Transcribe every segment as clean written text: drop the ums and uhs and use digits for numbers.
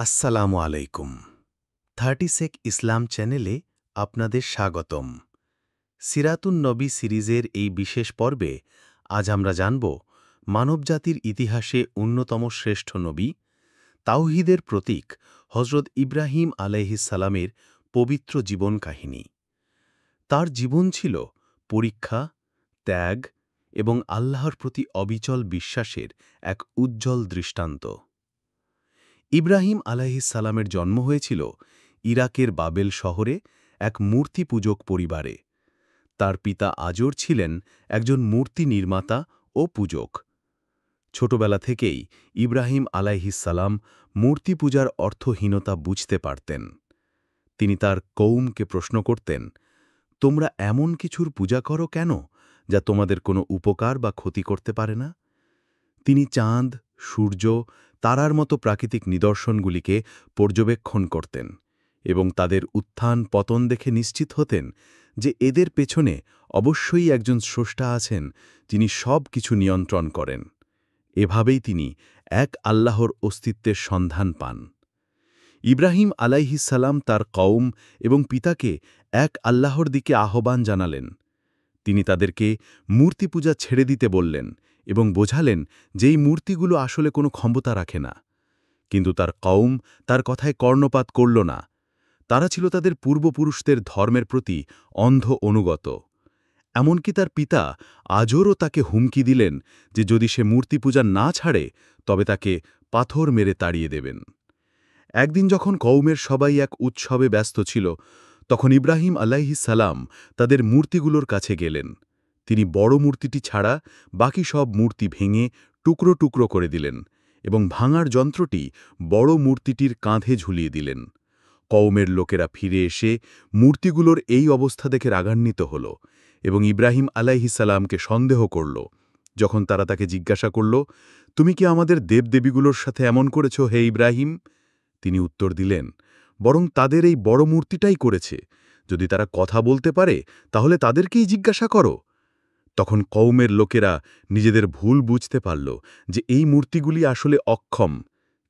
আসসালামু আলাইকুম। 30 ইসলাম চ্যানেলে আপনাদের স্বাগতম। সিরাতুন নবী সিরিজের এই বিশেষ পর্বে আজ আমরা জানব মানবজাতির ইতিহাসে অন্যতম শ্রেষ্ঠ নবী, তাওহীদের প্রতীক হজরত ইব্রাহিম আলাইহিসসালামের পবিত্র জীবন কাহিনী। তার জীবন ছিল পরীক্ষা, ত্যাগ এবং আল্লাহর প্রতি অবিচল বিশ্বাসের এক উজ্জ্বল দৃষ্টান্ত। ইব্রাহিম আলাইহিসসালামের জন্ম হয়েছিল ইরাকের বাবেল শহরে এক মূর্তি পূজক পরিবারে। তার পিতা আজর ছিলেন একজন মূর্তি নির্মাতা ও পূজক। ছোটবেলা থেকেই ইব্রাহিম আলাইহিসসালাম মূর্তি পূজার অর্থহীনতা বুঝতে পারতেন। তিনি তার কৌমকে প্রশ্ন করতেন, তোমরা এমন কিছুর পূজা করো কেন যা তোমাদের কোনো উপকার বা ক্ষতি করতে পারে না? তিনি চাঁদ, সূর্য, তারার মতো প্রাকৃতিক নিদর্শনগুলিকে পর্যবেক্ষণ করতেন এবং তাদের উত্থান পতন দেখে নিশ্চিত হতেন যে এদের পেছনে অবশ্যই একজন স্রষ্টা আছেন, যিনি সব কিছু নিয়ন্ত্রণ করেন। এভাবেই তিনি এক আল্লাহর অস্তিত্বের সন্ধান পান। ইব্রাহিম আলাইহিসসালাম তার কওম এবং পিতাকে এক আল্লাহর দিকে আহ্বান জানালেন। তিনি তাদেরকে মূর্তি পূজা ছেড়ে দিতে বললেন এবং বোঝালেন যে এই মূর্তিগুলো আসলে কোনো ক্ষমতা রাখে না। কিন্তু তার কওম তার কথায় কর্ণপাত করল না। তারা ছিল তাদের পূর্বপুরুষদের ধর্মের প্রতি অন্ধ অনুগত। এমনকি তার পিতা আজরও তাকে হুমকি দিলেন যে যদি সে মূর্তি পূজা না ছাড়ে তবে তাকে পাথর মেরে তাড়িয়ে দেবেন। একদিন যখন কওমের সবাই এক উৎসবে ব্যস্ত ছিল, তখন ইব্রাহিম আলাইহিসসালাম তাদের মূর্তিগুলোর কাছে গেলেন। তিনি বড় মূর্তিটি ছাড়া বাকি সব মূর্তি ভেঙে টুকরো টুকরো করে দিলেন এবং ভাঙার যন্ত্রটি বড় মূর্তিটির কাঁধে ঝুলিয়ে দিলেন। কওমের লোকেরা ফিরে এসে মূর্তিগুলোর এই অবস্থা দেখে রাগান্বিত হল এবং ইব্রাহিম আলাইহিসসালামকে সন্দেহ করল। যখন তারা তাকে জিজ্ঞাসা করল, তুমি কি আমাদের দেবদেবীগুলোর সাথে এমন করেছ হে ইব্রাহিম? তিনি উত্তর দিলেন, বরং তাদের এই বড় মূর্তিটাই করেছে। যদি তারা কথা বলতে পারে তাহলে তাদেরকেই জিজ্ঞাসা করো। তখন কওমের লোকেরা নিজেদের ভুল বুঝতে পারল যে এই মূর্তিগুলি আসলে অক্ষম,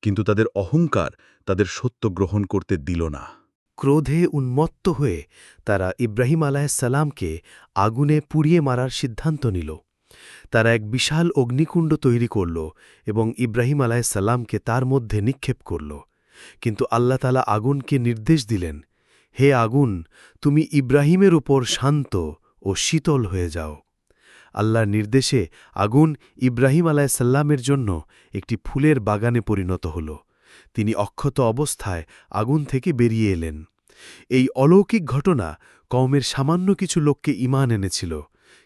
কিন্তু তাদের অহংকার তাদের সত্য গ্রহণ করতে দিল না। ক্রোধে উন্মত্ত হয়ে তারা ইব্রাহিম আলাইহিসসালামকে আগুনে পুড়িয়ে মারার সিদ্ধান্ত নিল। তারা এক বিশাল অগ্নিকুণ্ড তৈরি করল এবং ইব্রাহিম আলাইহিসসালামকে তার মধ্যে নিক্ষেপ করল। কিন্তু আল্লাহ তাআলা আগুনকে নির্দেশ দিলেন, হে আগুন, তুমি ইব্রাহিমের উপর শান্ত ও শীতল হয়ে যাও। আল্লাহর নির্দেশে আগুন ইব্রাহিম আলাইহিসসালামের জন্য একটি ফুলের বাগানে পরিণত হল। তিনি অক্ষত অবস্থায় আগুন থেকে বেরিয়ে এলেন। এই অলৌকিক ঘটনা কওমের সামান্য কিছু লোককে ঈমান এনেছিল,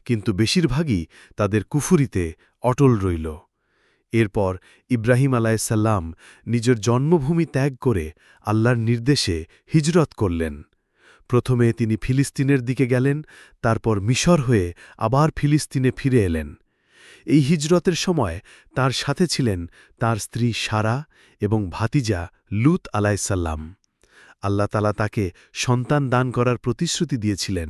কিন্তু বেশিরভাগই তাদের কুফরিতে অটল রইল। এরপর ইব্রাহিম আলাইহিসসালাম নিজের জন্মভূমি ত্যাগ করে আল্লাহর নির্দেশে হিজরত করলেন। প্রথমে তিনি ফিলিস্তিনের দিকে গেলেন, তারপর মিশর হয়ে আবার ফিলিস্তিনে ফিরে এলেন। এই হিজরতের সময় তার সাথে ছিলেন তার স্ত্রী সারা এবং ভাতিজা লূত আলাইহিসসালাম। আল্লাহ তাআলা তাকে সন্তান দান করার প্রতিশ্রুতি দিয়েছিলেন,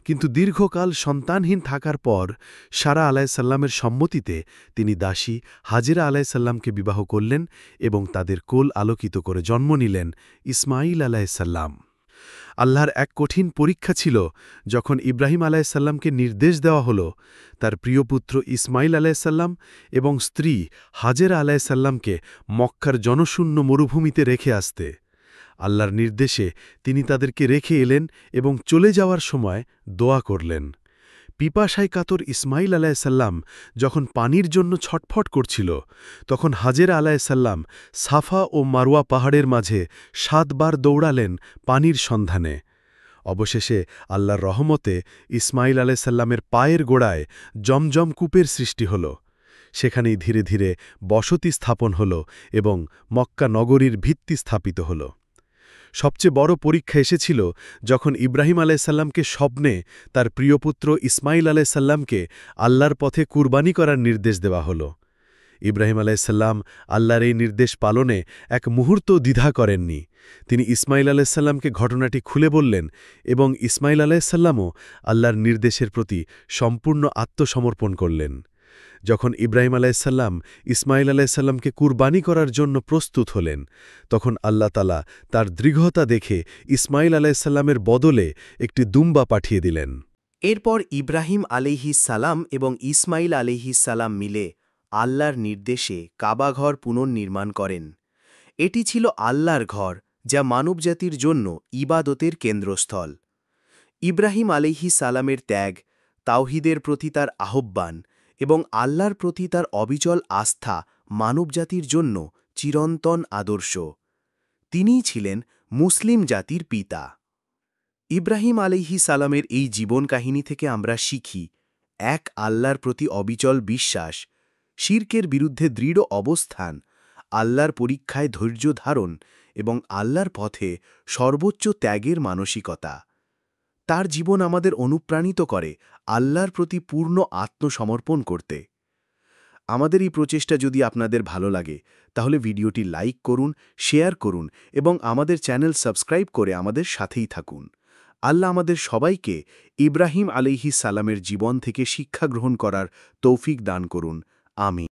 কিন্তু দীর্ঘকাল সন্তানহীন থাকার পর সারা আলাইহিসসালামের সম্মতিতে তিনি দাসী হাজেরা আলাইহিসসালামকে বিবাহ করলেন এবং তাদের কোল আলোকিত করে জন্ম নিলেন ইসমাঈল আলাইহিসসালাম। আল্লাহর এক কঠিন পরীক্ষা ছিল যখন ইব্রাহিম আলাইহিসসালামকে নির্দেশ দেওয়া হল তার প্রিয় পুত্র ইসমাঈল আলাইহিসসালাম এবং স্ত্রী হাজেরা আলাইহিসসালামকে মক্কার জনশূন্য মরুভূমিতে রেখে আসতে। আল্লাহর নির্দেশে তিনি তাদেরকে রেখে এলেন এবং চলে যাওয়ার সময় দোয়া করলেন। পিপাসায় কাতর ইসমাঈল আলাইহিসসালাম যখন পানির জন্য ছটফট করছিল, তখন হাজেরা আলাইহিসসালাম সাফা ও মারওয়া পাহাড়ের মাঝে ৭ বার দৌড়ালেন পানির সন্ধানে। অবশেষে আল্লাহর রহমতে ইসমাঈল আলাইহিসসালামের পায়ের গোড়ায় জমজম কূপের সৃষ্টি হল। সেখানেই ধীরে ধীরে বসতি স্থাপন হল এবং মক্কা নগরীর ভিত্তি স্থাপিত হল। সবচেয়ে বড় পরীক্ষা এসেছিল যখন ইব্রাহিম আলাইহিসসালামকে স্বপ্নে তার প্রিয় পুত্র ইসমাঈল আলাইহিসসালামকে আল্লাহর পথে কুরবানি করার নির্দেশ দেওয়া হল। ইব্রাহিম আলাইহিসসালাম আল্লাহর এই নির্দেশ পালনে এক মুহূর্ত দ্বিধা করেননি। তিনি ইসমাঈল আলাইহিসসালামকে ঘটনাটি খুলে বললেন এবং ইসমাঈল আলাইহিসসালামও আল্লাহর নির্দেশের প্রতি সম্পূর্ণ আত্মসমর্পণ করলেন। যখন ইব্রাহিম আলাইসাল্লাম ইসমাইল আলাইসাল্লামকে কুরবানি করার জন্য প্রস্তুত হলেন তখন আল্লাহ তালা তার দৃঢ়তা দেখে ইসমাইল আলাইসাল্লামের বদলে একটি দুম্বা পাঠিয়ে দিলেন। এরপর ইব্রাহিম আলাইহিসসালাম এবং ইসমাইল আলাইহিসসালাম মিলে আল্লাহর নির্দেশে কাবাঘর পুনর্নির্মাণ করেন। এটি ছিল আল্লাহর ঘর, যা মানবজাতির জন্য ইবাদতের কেন্দ্রস্থল। ইব্রাহিম আলাইহিসসালামের ত্যাগ, তাওহীদের প্রতি তার আহ্বান এবং আল্লাহর প্রতি তার অবিচল আস্থা মানবজাতির জন্য চিরন্তন আদর্শ। তিনিই ছিলেন মুসলিম জাতির পিতা। ইব্রাহিম আলাইহিসসালামের এই জীবন কাহিনী থেকে আমরা শিখি, এক আল্লাহর প্রতি অবিচল বিশ্বাস, শিরকের বিরুদ্ধে দৃঢ় অবস্থান, আল্লাহর পরীক্ষায় ধৈর্য ধারণ এবং আল্লাহর পথে সর্বোচ্চ ত্যাগের মানসিকতা। তার জীবন আমাদের অনুপ্রাণিত করে আল্লাহর প্রতি পূর্ণ আত্মসমর্পণ করতে। আমাদের এই প্রচেষ্টা যদি আপনাদের ভালো লাগে তাহলে ভিডিওটি লাইক করুন, শেয়ার করুন এবং আমাদের চ্যানেল সাবস্ক্রাইব করে আমাদের সাথেই থাকুন। আল্লাহ আমাদের সবাইকে ইব্রাহিম আলাইহিসসালামের জীবন থেকে শিক্ষা গ্রহণ করার তৌফিক দান করুন। আমিন।